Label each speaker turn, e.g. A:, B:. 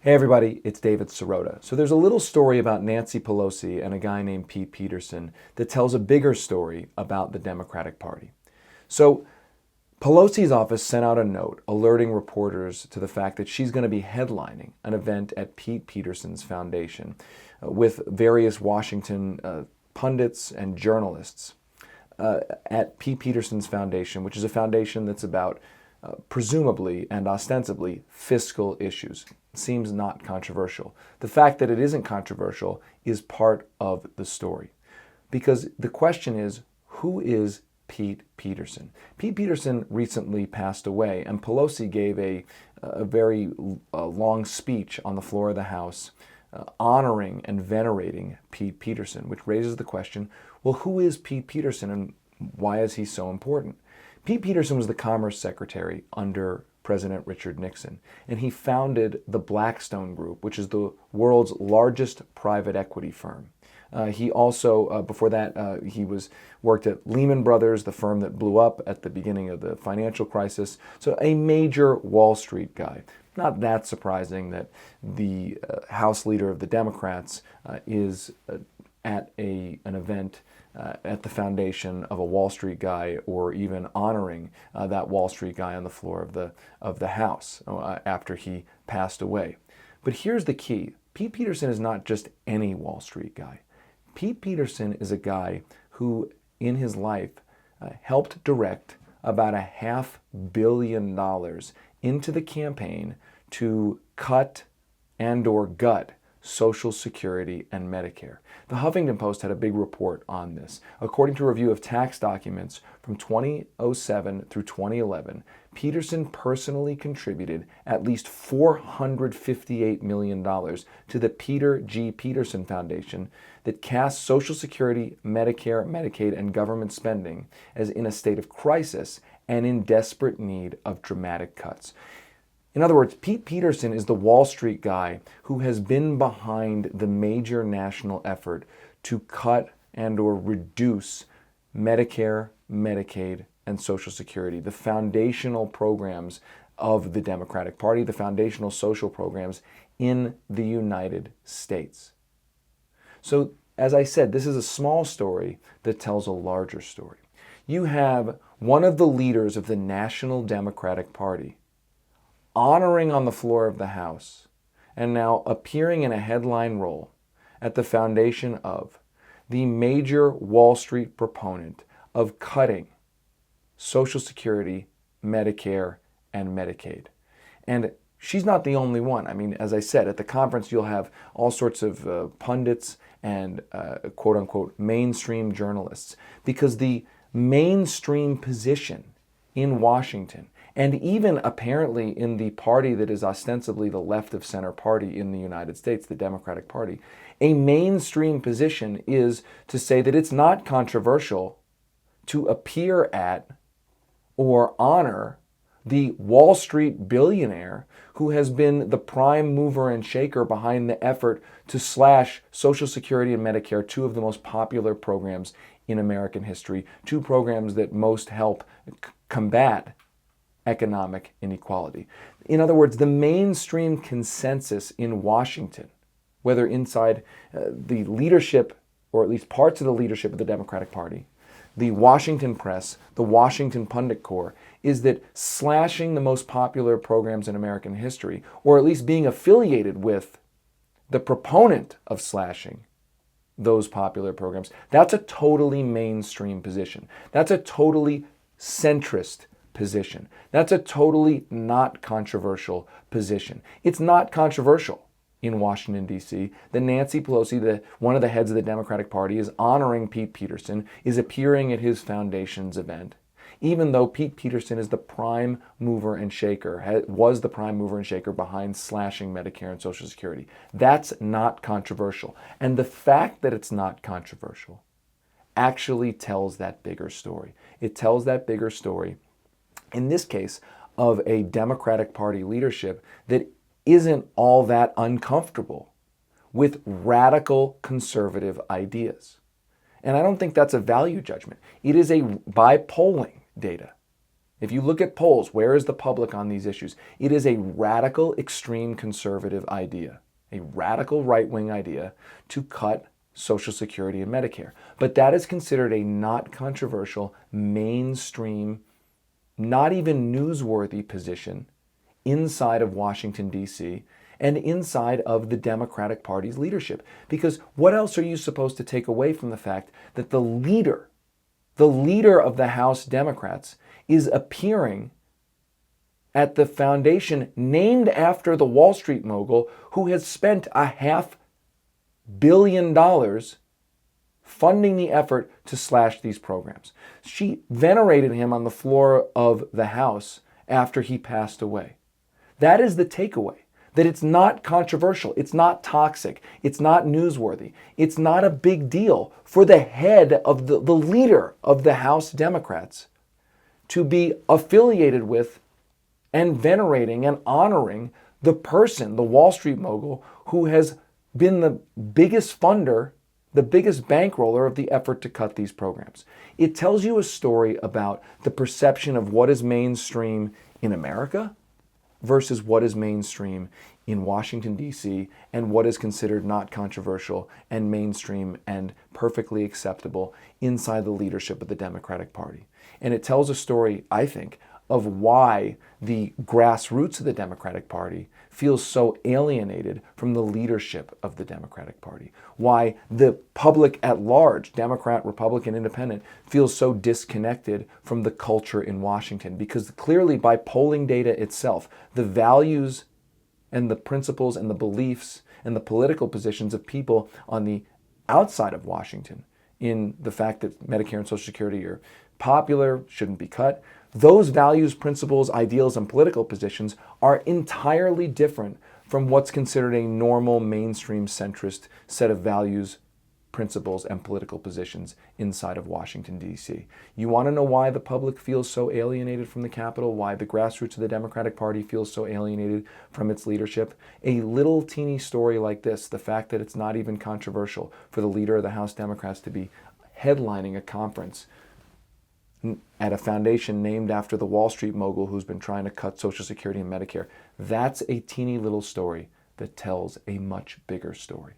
A: Hey everybody, it's David Sirota. So there's a little story about Nancy Pelosi and a guy named Pete Peterson that tells a bigger story about the Democratic Party. So Pelosi's office sent out a note alerting reporters to the fact that she's going to be headlining an event at Pete Peterson's foundation with various Washington pundits and journalists at Pete Peterson's foundation, which is a foundation that's about presumably and ostensibly fiscal issues. Seems not controversial. The fact that it isn't controversial is part of the story. Because the question is, who is Pete Peterson? Pete Peterson recently passed away, and Pelosi gave a very long speech on the floor of the House honoring and venerating Pete Peterson, which raises the question, well, who is Pete Peterson and why is he so important? Pete Peterson was the Commerce Secretary under President Richard Nixon, and he founded the Blackstone Group, which is the world's largest private equity firm. He also, before that, he worked at Lehman Brothers, the firm that blew up at the beginning of the financial crisis. So a major Wall Street guy. Not that surprising that the House leader of the Democrats is at an event at the foundation of a Wall Street guy, or even honoring that Wall Street guy on the floor of the House after he passed away. But here's the key. Pete Peterson is not just any Wall Street guy. Pete Peterson is a guy who, in his life, helped direct about $500 million into the campaign to cut and/or gut Social Security and Medicare. The Huffington Post had a big report on this. According to a review of tax documents from 2007 through 2011, Peterson personally contributed at least $458 million to the Peter G. Peterson Foundation that casts Social Security, Medicare, Medicaid, and government spending as in a state of crisis and in desperate need of dramatic cuts. In other words, Pete Peterson is the Wall Street guy who has been behind the major national effort to cut and/or reduce Medicare, Medicaid, and Social Security, the foundational programs of the Democratic Party, the foundational social programs in the United States. So, as I said, this is a small story that tells a larger story. You have one of the leaders of the National Democratic Party honoring on the floor of the House, and now appearing in a headline role at the foundation of the major Wall Street proponent of cutting Social Security, Medicare, and Medicaid. And she's not the only one. I mean, as I said, at the conference you'll have all sorts of pundits and quote-unquote mainstream journalists, because the mainstream position in Washington, and even apparently in the party that is ostensibly the left of center party in the United States, the Democratic Party, a mainstream position is to say that it's not controversial to appear at or honor the Wall Street billionaire who has been the prime mover and shaker behind the effort to slash Social Security and Medicare, two of the most popular programs in American history, two programs that most help combat economic inequality. In other words, the mainstream consensus in Washington, whether inside the leadership, or at least parts of the leadership of the Democratic Party, the Washington press, the Washington pundit corps, is that slashing the most popular programs in American history, or at least being affiliated with the proponent of slashing those popular programs, that's a totally mainstream position. That's a totally centrist position. That's a totally not controversial position. It's not controversial in Washington, D.C. that Nancy Pelosi, one of the heads of the Democratic Party, is honoring Pete Peterson, is appearing at his foundation's event, even though Pete Peterson is the prime mover and shaker, was the prime mover and shaker behind slashing Medicare and Social Security. That's not controversial. And the fact that it's not controversial actually tells that bigger story. It tells that bigger story, in this case, of a Democratic Party leadership that isn't all that uncomfortable with radical conservative ideas. And I don't think that's a value judgment. It is by polling data. If you look at polls, where is the public on these issues? It is a radical, extreme conservative idea, a radical right-wing idea to cut Social Security and Medicare. But that is considered a not controversial, mainstream, not even newsworthy position inside of Washington, D.C., and inside of the Democratic Party's leadership. Because what else are you supposed to take away from the fact that the leader of the House Democrats is appearing at the foundation named after the Wall Street mogul who has spent $500 million funding the effort to slash these programs? She venerated him on the floor of the House after he passed away. That is the takeaway, that it's not controversial, it's not toxic, it's not newsworthy, it's not a big deal for the head of the leader of the House Democrats to be affiliated with and venerating and honoring the person, the Wall Street mogul, who has been the biggest funder, the biggest bankroller of the effort to cut these programs. It tells you a story about the perception of what is mainstream in America versus what is mainstream in Washington, D.C., and what is considered not controversial and mainstream and perfectly acceptable inside the leadership of the Democratic Party. And it tells a story, I think, of why the grassroots of the Democratic Party feels so alienated from the leadership of the Democratic Party, why the public at large, Democrat, Republican, Independent, feels so disconnected from the culture in Washington. Because clearly, by polling data itself, the values and the principles and the beliefs and the political positions of people on the outside of Washington, in the fact that Medicare and Social Security are popular, shouldn't be cut, those values, principles, ideals, and political positions are entirely different from what's considered a normal, mainstream, centrist set of values, principles, and political positions inside of Washington, D.C. You want to know why the public feels so alienated from the Capitol, why the grassroots of the Democratic Party feels so alienated from its leadership? A little teeny story like this, the fact that it's not even controversial for the leader of the House Democrats to be headlining a conference at a foundation named after the Wall Street mogul who's been trying to cut Social Security and Medicare. That's a teeny little story that tells a much bigger story.